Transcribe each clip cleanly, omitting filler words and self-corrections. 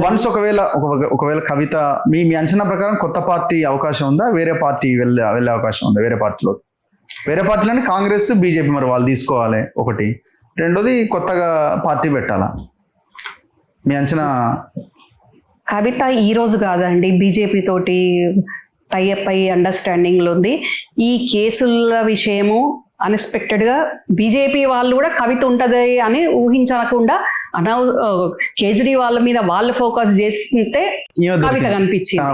Once ఒకవేళ కవిత మీ అంచనా ప్రకారం కొత్త పార్టీ అవకాశం ఉందా, వేరే పార్టీ వెళ్ళే అవకాశం ఉందా? వేరే పార్టీలోని కాంగ్రెస్ బీజేపీ మరి వాళ్ళు తీసుకోవాలి ఒకటి, రెండోది కొత్తగా పార్టీ పెట్టాలా? మీ అంచనా? కవిత ఈ రోజు కాదండి బీజేపీ తోటి టైఅప్ అయ్యి అండర్స్టాండింగ్ లో ఉంది. ఈ కేసుల విషయము అన్ఎక్స్పెక్టెడ్ గా బీజేపీ వాళ్ళు కూడా కవిత ఉంటది అని ఊహించకుండా కేజ్రీవాల్ మీద వాళ్ళు ఫోకస్ చేస్తుంటే కవిత కనిపించింది.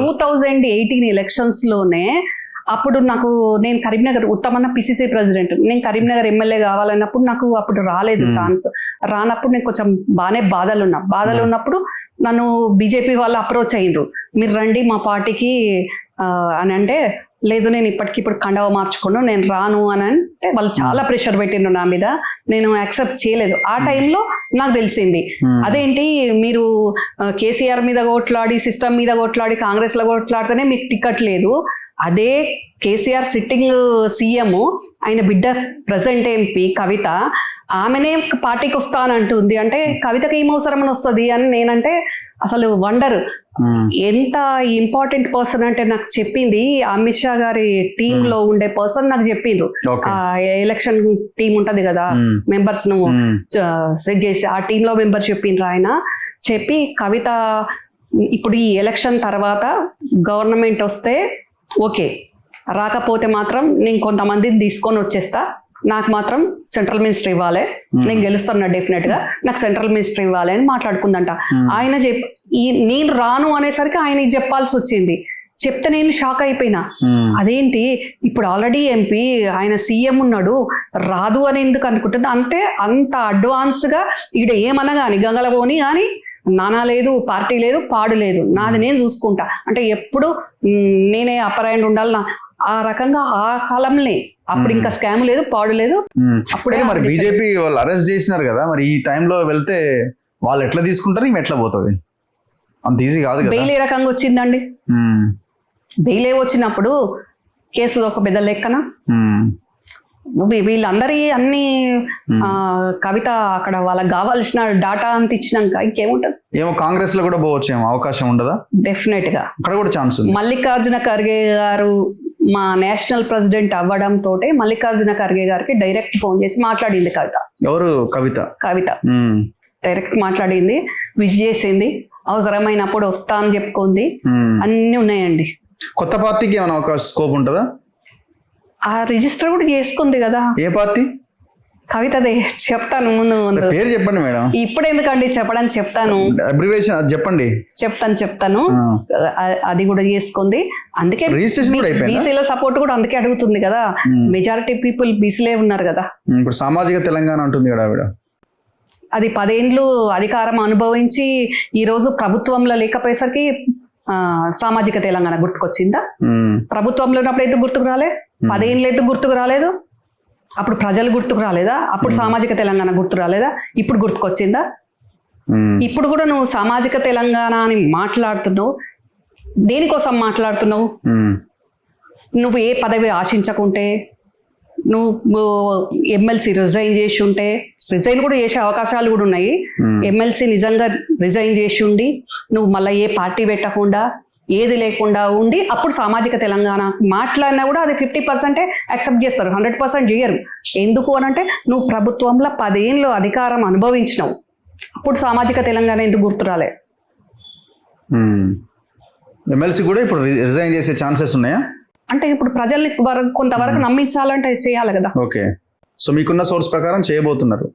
2018 ఎలక్షన్స్ లోనే అప్పుడు నేను కరీంనగర్ ఉత్తమన్న పిసిసి ప్రెసిడెంట్, నేను కరీంనగర్ ఎమ్మెల్యే కావాలన్నప్పుడు నాకు అప్పుడు రాలేదు ఛాన్స్. రానప్పుడు నేను కొంచెం బాగానే బాధలు ఉన్నప్పుడు నన్ను బీజేపీ వాళ్ళు అప్రోచ్ అయ్యిండ్రు, మీరు రండి మా పార్టీకి అని అంటే, లేదు నేను ఇప్పటికిప్పుడు కండవ మార్చుకోను, నేను రాను అని అంటే వాళ్ళు చాలా ప్రెషర్ పెట్టిండ్రు నా మీద. నేను యాక్సెప్ట్ చేయలేదు. ఆ టైంలో నాకు తెలిసింది, అదేంటి మీరు కేసీఆర్ మీద కొట్లాడి సిస్టమ్ మీద కొట్లాడి కాంగ్రెస్ లో కొట్లాడితేనే మీకు టికెట్ లేదు, అదే కేసీఆర్ సిట్టింగ్ సీఎం ఆయన బిడ్డ ప్రజెంట్ ఎంపీ కవిత ఆమెనే పార్టీకి వస్తానంటుంది అంటే కవితకి ఏం అవసరం అని వస్తుంది అని నేనంటే అసలు వండర్. ఎంత ఇంపార్టెంట్ పర్సన్ అంటే నాకు చెప్పింది అమిత్ షా గారి టీమ్ లో ఉండే పర్సన్ నాకు చెప్పిండ్రు. ఆ ఎలక్షన్ టీం ఉంటది కదా, మెంబర్స్ ను సెట్ చేసి ఆ టీమ్ లో మెంబర్ చెప్పిండ్రు. ఆయన చెప్పి కవిత ఇప్పుడు ఈ ఎలక్షన్ తర్వాత గవర్నమెంట్ వస్తే ఓకే, రాకపోతే మాత్రం నేను కొంతమందిని తీసుకొని వచ్చేస్తా, నాకు మాత్రం సెంట్రల్ మినిస్టర్ ఇవ్వాలి, నేను గెలుస్తున్నా డెఫినెట్ గా, నాకు సెంట్రల్ మినిస్టర్ ఇవ్వాలి అని మాట్లాడుకుందంట. ఆయన నేను రాను అనేసరికి ఆయన చెప్పాల్సి వచ్చింది. చెప్తే నేను షాక్ అయిపోయినా, అదేంటి ఇప్పుడు ఆల్రెడీ ఎంపీ ఆయన సీఎం ఉన్నాడు రాదు అని ఎందుకు అనుకుంటుంది అంటే, అంత అడ్వాన్స్ గా ఈడ ఏమన్నా కానీ గంగలబోని కానీ నానా లేదు, పార్టీ లేదు, పాడు లేదు, నాది నేను చూసుకుంటా అంటే ఎప్పుడు నేనే అప్పర్ హ్యాండ్ ఉండాలి ఆ రకంగా ఆ కాలంలో. అప్పుడు ఇంకా స్కామ్ లేదు, పాడు లేదు. అప్పుడే మరి బీజేపీ వాళ్ళు అరెస్ట్ చేసినారు కదా, మరి ఈ టైంలో వెళ్తే వాళ్ళు ఎట్లా తీసుకుంటారు, ఈమె ఎట్లా పోతుంది? అంత ఈజీ కాదు కదా. బెయిల్ ఏ రకంగా వచ్చిందండి? బెయిల్ వచ్చినప్పుడు కేసు ఒక పెద్ద లెక్కన వీళ్ళందరి అన్ని కవిత అక్కడ వాళ్ళకి కావాల్సిన డాటా అంత ఇచ్చినాక ఇంకేముంటది? ఏమో కాంగ్రెస్ లో కూడా పోవచ్చు, ఏమో అవకాశం ఉండదా? డెఫినెట్ గా అక్కడ కూడా ఛాన్స్ ఉంది. మల్లికార్జున ఖర్గే గారు మా నేషనల్ ప్రెసిడెంట్ అవ్వడం తోటే మల్లికార్జున ఖర్గే గారికి డైరెక్ట్ ఫోన్ చేసి మాట్లాడింది కవిత. ఎవరు? కవిత డైరెక్ట్ మాట్లాడింది, విష్ చేసింది, అవసరమైనప్పుడు వస్తా అని చెప్పుకుంది, అన్ని ఉన్నాయండి. కొత్త పార్టీకి ఏమైనా అవకాశం స్కోప్ ఉంటుందా? ఆ రిజిస్టర్ కూడా చేసుకుంది కదా. ఏ పార్టీ? కవితదే. చెప్తాను ముందు పేరు చెప్పండి మేడం. ఇప్పుడు ఎందుకండి చెప్పడం, చెప్తాను, అబ్రివేషన్ చెప్పండి. చెప్తాను అది కూడా చేసుకుంది. అందుకే బీసీల సపోర్ట్ కూడా అందుకే అడుగుతుంది కదా, మెజారిటీ పీపుల్ బీసీలే ఉన్నారు కదా. ఇప్పుడు సామాజిక తెలంగాణ ఉంటుంది కదా ఆవిడ, అది 10 ఏళ్ళు అధికారం అనుభవించి ఈ రోజు ప్రభుత్వంలో లేకపోయేసరికి సామాజిక తెలంగాణ గుర్తుకొచ్చిందా? ప్రభుత్వంలో ఉన్నప్పుడు ఎందుకు గుర్తుకు రాలే? 10 ఏళ్ళు ఎందుకు గుర్తుకు రాలేదు? అప్పుడు ప్రజలు గుర్తుకు రాలేదా? అప్పుడు సామాజిక తెలంగాణ గుర్తు రాలేదా? ఇప్పుడు గుర్తుకొచ్చిందా? ఇప్పుడు కూడా నువ్వు సామాజిక తెలంగాణ అని మాట్లాడుతున్నావు, దేనికోసం మాట్లాడుతున్నావు? నువ్వు ఏ పదవి ఆశించకుంటే, నువ్వు ఎమ్మెల్సీ రిజైన్ చేసి ఉంటే, రిజైన్ కూడా చేసే అవకాశాలు కూడా ఉన్నాయి. ఎమ్మెల్సీ నిజంగా రిజైన్ చేసి ఉండి నువ్వు మళ్ళీ ఏ పార్టీ పెట్టకుండా ఏది లేకుండా ఉండి అప్పుడు సామాజిక తెలంగాణ మాట్లాడినా కూడా అది 50% యాక్సెప్ట్ చేస్తారు, 100% చేయరు. ఎందుకు అని అంటే నువ్వు ప్రభుత్వంలో 10 ఏళ్ళు అధికారం అనుభవించినావు, అప్పుడు సామాజిక తెలంగాణ ఎందుకు గుర్తురాలే? ఎమ్మెల్సీ కూడా ఇప్పుడు రిజైన్ చేసే ఛాన్సెస్ ఉన్నాయా? అంటే ఇప్పుడు ప్రజల్ని కొంతవరకు నమ్మించాలంటే చేయాలి కదా. ఓకే, సో మీకున్న సోర్స్ ప్రకారం చేయబోతున్నారు.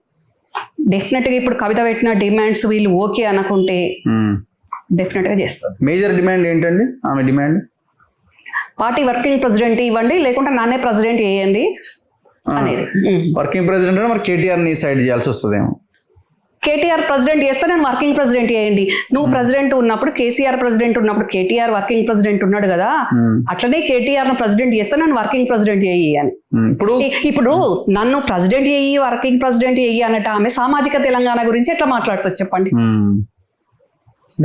డెఫినెట్ గా ఇప్పుడు కవిత పెట్టిన డిమాండ్స్ వీళ్ళు ఓకే అనుకుంటే డెఫినెట్ గా చేస్తారు. మేజర్ డిమాండ్ ఏంటండి ఆమె డిమాండ్? పార్టీ వర్కింగ్ ప్రెసిడెంట్ ఇవ్వండి, లేకుంటే నానే ప్రెసిడెంట్ వేయండి అనేది. వర్కింగ్ ప్రెసిడెంట్ అంటే మరి కేటీఆర్ ని సైడ్ చేయాల్సి వస్తుందేమో. కేటీఆర్ ప్రెసిడెంట్ చేస్తే నేను వర్కింగ్ ప్రెసిడెంట్ చేయండి. నువ్వు ప్రెసిడెంట్ ఉన్నప్పుడు కేసీఆర్ ప్రెసిడెంట్ ఉన్నప్పుడు కేటీఆర్ వర్కింగ్ ప్రెసిడెంట్ ఉన్నాడు కదా, అట్లనే కేటీఆర్ ప్రెసిడెంట్ చేస్తే నన్ను వర్కింగ్ ప్రెసిడెంట్ చేయి అని. ఇప్పుడు నన్ను ప్రెసిడెంట్ చేయి, వర్కింగ్ ప్రెసిడెంట్ చేయి అన్నట్టు ఆమె సామాజిక తెలంగాణ గురించి ఎట్లా మాట్లాడుతుంది చెప్పండి?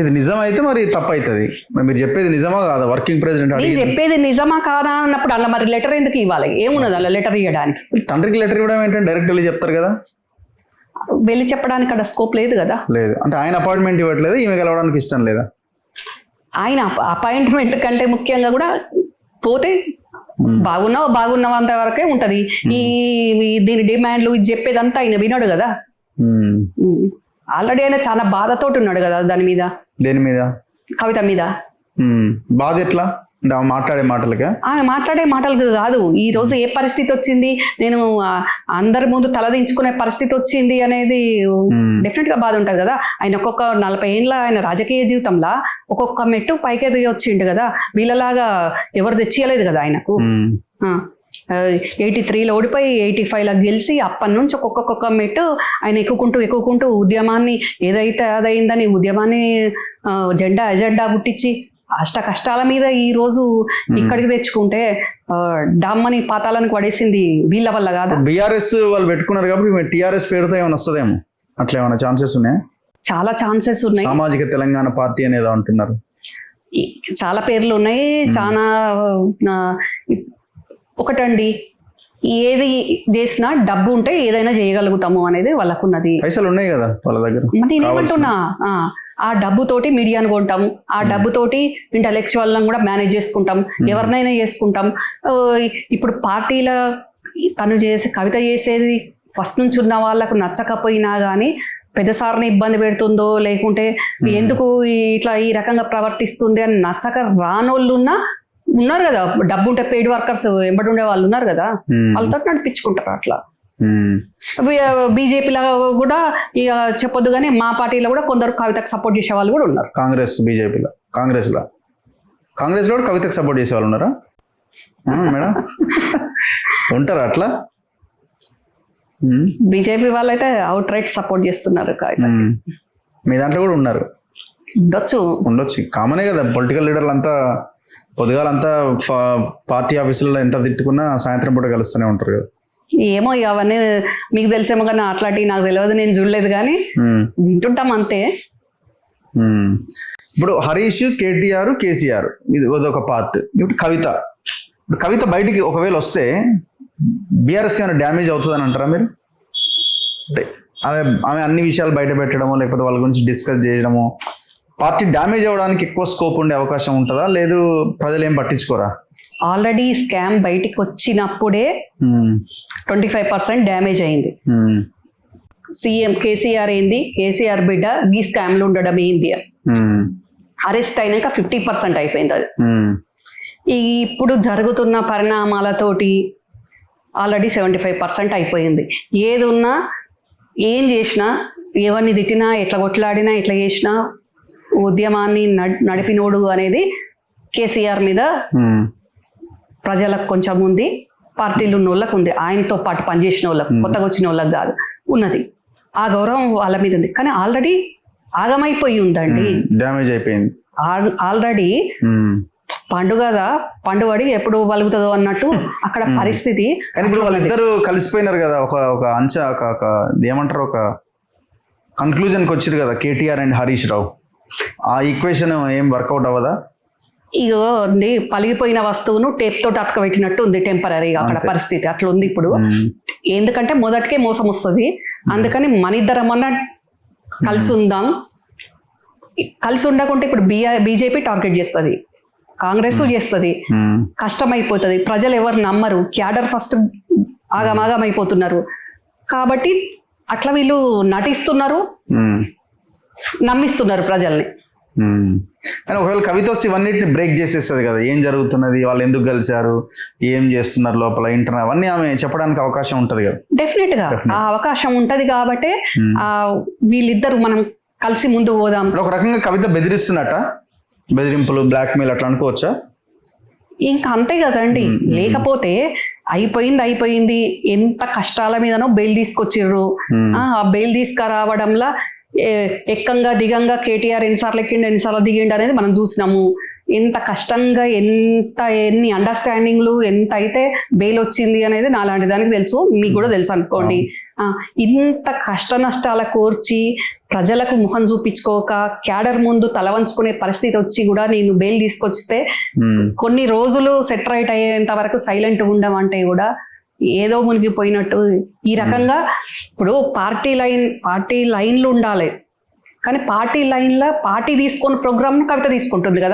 ఇది నిజం అయితే మరి తప్పు అవుతుంది. మీరు చెప్పేది నిజమా కాదా? వర్కింగ్ ప్రెసిడెంట్ నేను చెప్పేది నిజమా కాదా అన్నప్పుడు అలా మరి లెటర్ ఎందుకు ఇవ్వాలి? ఏమున్నది అలా లెటర్ ఇవ్వడానికి? తండ్రికి లెటర్ ఇవ్వడం ఏంటంటే డైరెక్ట్ వెళ్ళి చెప్తారు కదా. వెళ్ళి చెప్పడానికి అక్కడ స్కోప్ లేదు కదా. లేదు అంటే ఆయన అపాయింట్మెంట్ ఇవ్వట్లేదు, ఈమె కలవడానికి ఇష్టం లేదా? ఆయన అపాయింట్మెంట్ కంటే ముఖ్యంగా కూడా పోతే బాగున్నావు అంత వరకే ఉంటది. దీని డిమాండ్లు ఇది చెప్పేదంతా ఆయన విన్నాడు కదా. ఆల్రెడీ ఆయన చాలా బాధతోటి ఉన్నాడు కదా దాని మీద. దేని మీద? కవిత మీద. బాధ ఎట్లా అంటే మాట్లాడే మాటలకే? మాట్లాడే మాటలకు కాదు, ఈ రోజు ఏ పరిస్థితి వచ్చింది, నేను అందరి ముందు తలదించుకునే పరిస్థితి వచ్చింది అనేది డెఫినెట్ గా బాధ ఉంటది కదా. ఆయన ఒక్కొక్క 40 ఏళ్ళ ఆయన రాజకీయ జీవితంలో ఒక్కొక్క మెట్టు పైకి ఎదిగి వచ్చిండు కదా. వీళ్ళలాగా ఎవరు తెచ్చియలేదు కదా ఆయనకు. 83లో ఓడిపోయి 85లో గెలిచి అప్పటి నుంచి ఒక్కొక్క మెట్టు ఆయన ఎక్కుకుంటూ ఉద్యమాన్ని ఏదైతే అదైందని ఉద్యమాన్ని ఎజెండా పుట్టించి కష్టాల మీద ఈ రోజు ఇక్కడికి తెచ్చుకుంటే డమ్మని పాతాలను పడేసింది వీళ్ళ వల్ల కాదు. బీఆర్ఎస్ వాళ్ళు పెట్టుకున్నారు కాబట్టి టీఆర్ఎస్ పేరుతో ఏమైనా వస్తుందేమో, అట్లా ఏమైనా ఛాన్సెస్ ఉన్నాయా? చాలా ఛాన్సెస్ ఉన్నాయి. సామాజిక తెలంగాణ పార్టీ అనేది అంటున్నారు, చాలా పేర్లు ఉన్నాయి. చాలా ఒకటండి, ఏది చేసినా డబ్బు ఉంటే ఏదైనా చేయగలుగుతాము అనేది వాళ్ళకున్నది. పైసలు ఉన్నాయి కదా వాళ్ళ దగ్గర. నేనేమంటున్నా, ఆ డబ్బుతోటి మీడియాను కొంటాం, ఆ డబ్బుతోటి ఇంటలెక్చువల్ కూడా మేనేజ్ చేసుకుంటాం, ఎవరినైనా చేసుకుంటాం. ఇప్పుడు పార్టీల కవిత చేసేది ఫస్ట్ నుంచి ఉన్న వాళ్ళకు నచ్చకపోయినా కానీ పెద్దసారిని ఇబ్బంది పెడుతుందో లేకుంటే ఎందుకు ఇట్లా ఈ రకంగా ప్రవర్తిస్తుంది అని నచ్చక రానోళ్ళు ఉన్నారు కదా. డబ్బు ఉంటే పెయిడ్ వర్కర్స్ ఎంబడి ఉండే వాళ్ళు ఉన్నారు కదా, వాళ్ళతో నడిపించుకుంటారు అట్లా. బీజేపీలో కూడా ఇక చెప్పొద్దు కానీ మా పార్టీలో కూడా కొందరు కవితకు సపోర్ట్ చేసే వాళ్ళు కూడా ఉన్నారు. కాంగ్రెస్ లో కూడా కవితకు సపోర్ట్ చేసే వాళ్ళు ఉన్నారా మేడం? ఉంటారా అట్లా? బీజేపీ వాళ్ళైతే అవుట్ రైట్ సపోర్ట్ చేస్తున్నారు కవిత. మీ దాంట్లో కూడా ఉన్నారు? ఉండొచ్చు, కామనే కదా. పొలిటికల్ లీడర్లు అంతా పొద్దుగాలంతా పార్టీ ఆఫీసులలో ఎంత తిట్టుకున్నా సాయంత్రం పూట కలుస్తూనే ఉంటారు కదా. ఏమో ఇక అవన్నీ మీకు తెలిసేమో కానీ అట్లాంటివి నాకు తెలియదు, నేను చూడలేదు కానీ వింటుంటాం అంతే. ఇప్పుడు హరీష్, కేటీఆర్, కేసీఆర్ ఇది ఒక పార్ట్. ఇప్పుడు కవిత బయటికి ఒకవేళ వస్తే బీఆర్ఎస్కి ఏమైనా డ్యామేజ్ అవుతుందని అంటారా మీరు? అంటే ఆమె అన్ని విషయాలు బయట పెట్టడమో లేకపోతే వాళ్ళ గురించి డిస్కస్ చేయడమో పార్టీ డ్యామేజ్ అవ్వడానికి ఎక్కువ స్కోప్ ఉండే అవకాశం ఉంటుందా? లేదు ప్రజలు ఏం పట్టించుకోరా? ఆల్రెడీ స్కామ్ బయటికి వచ్చినప్పుడే 25% డ్యామేజ్ అయింది. సీఎం కేసీఆర్ ఏంది, కేసీఆర్ బిడ్డ ఈ స్కామ్ లో ఉండడం ఏంది, అరెస్ట్ అయినాక 50% అయిపోయింది అది. ఇప్పుడు జరుగుతున్న పరిణామాలతోటి ఆల్రెడీ 75% అయిపోయింది. ఏది ఉన్నా ఏం చేసినా, ఎవరిని తిట్టినా, ఎట్లా కొట్లాడినా, ఎట్లా చేసినా ఉద్యమాన్ని నడిపినోడు అనేది కేసీఆర్ మీద ప్రజలకు కొంచెం ఉంది, పార్టీలు ఉన్న వాళ్ళకు ఉంది, ఆయనతో పాటు పనిచేసిన వాళ్ళకు, కొత్తగా వచ్చిన వాళ్ళకి కాదు ఉన్నది. ఆ గౌరవం వాళ్ళ మీద ఉంది. కానీ ఆల్రెడీ ఆగమైపోయి ఉందండి, డ్యామేజ్ అయిపోయింది ఆల్రెడీ. పండుగడి ఎప్పుడు వలుగుతుందో అన్నట్టు అక్కడ పరిస్థితి. కానీ ఇప్పుడు వాళ్ళిద్దరు కలిసిపోయినారు కదా, ఒక అంచనా ఒక ఏమంటారు, ఒక కన్క్లూజన్కి వచ్చారు కదా కేటీఆర్ అండ్ హరీష్ రావు. ఆ ఈక్వేషన్ ఏం వర్కౌట్ అవ్వదా? ఇగో అండి, పలిగిపోయిన వస్తువును టేప్ తోటి అతకబెట్టినట్టు ఉంది టెంపరీగా అక్కడ పరిస్థితి. అట్లా ఉంది ఇప్పుడు. ఎందుకంటే మొదటికే మోసం వస్తుంది, అందుకని మన ఇద్దరమన్నా కలిసి ఉందాం. కలిసి ఉండకుంటే ఇప్పుడు బీజేపీ టార్గెట్ చేస్తుంది, కాంగ్రెస్ చేస్తుంది, కష్టమైపోతుంది. ప్రజలు ఎవరు నమ్మరు, క్యాడర్ ఫస్ట్ ఆగమాగమైపోతున్నారు. కాబట్టి అట్లా వీళ్ళు నటిస్తున్నారు, నమ్మిస్తున్నారు ప్రజల్ని. కానీ ఒకవేళ కవిత వస్తే ఇవన్నిటిని బ్రేక్ చేసేస్తుంది కదా, ఏం జరుగుతున్నది, వాళ్ళు ఎందుకు కలిశారు, ఏం చేస్తున్నారు లోపల ఇంటర్నల్, అవన్నీ ఆమె చెప్పడానికి అవకాశం ఉంటది కదా. డెఫినెట్ గా ఆ అవకాశం ఉంటది కాబట్టి వీళ్ళిద్దరు మనం కలిసి ముందు పోదాం. ఒక రకంగా కవిత బెదిరిస్తున్నట్ట, బెదిరింపులు, బ్లాక్ మెయిల్ అట్లా అనుకోవచ్చా? ఇంకా అంతే కదండి. లేకపోతే అయిపోయింది, ఎంత కష్టాల మీదనో బెయిల్ తీసుకొచ్చిర్రు. ఆ బెయిల్ తీసుకురావడంలో ఎక్కంగా దిగంగా కేటీఆర్ ఎన్నిసార్లు ఎక్కిండు, ఎన్నిసార్లు దిగిండు అనేది మనం చూసినాము. ఎంత కష్టంగా, ఎన్ని అండర్స్టాండింగ్లు ఎంత అయితే బెయిల్ వచ్చింది అనేది నాలాంటి దానికి తెలుసు, మీకు కూడా తెలుసు అనుకోండి. ఇంత కష్ట నష్టాల కోర్చి ప్రజలకు ముఖం చూపించుకోక క్యాడర్ ముందు తల వంచుకునే పరిస్థితి వచ్చి కూడా నేను బెయిల్ తీసుకొచ్చితే కొన్ని రోజులు సెట్ రైట్ అయ్యేంత వరకు సైలెంట్ ఉండమంటే కూడా ఏదో మునిగిపోయినట్టు ఈ రకంగా ఇప్పుడు పార్టీ లైన్లు ఉండాలి, కానీ పార్టీ లైన్లో పార్టీ తీసుకొని ప్రోగ్రామ్ కవిత తీసుకుంటుంది కదా.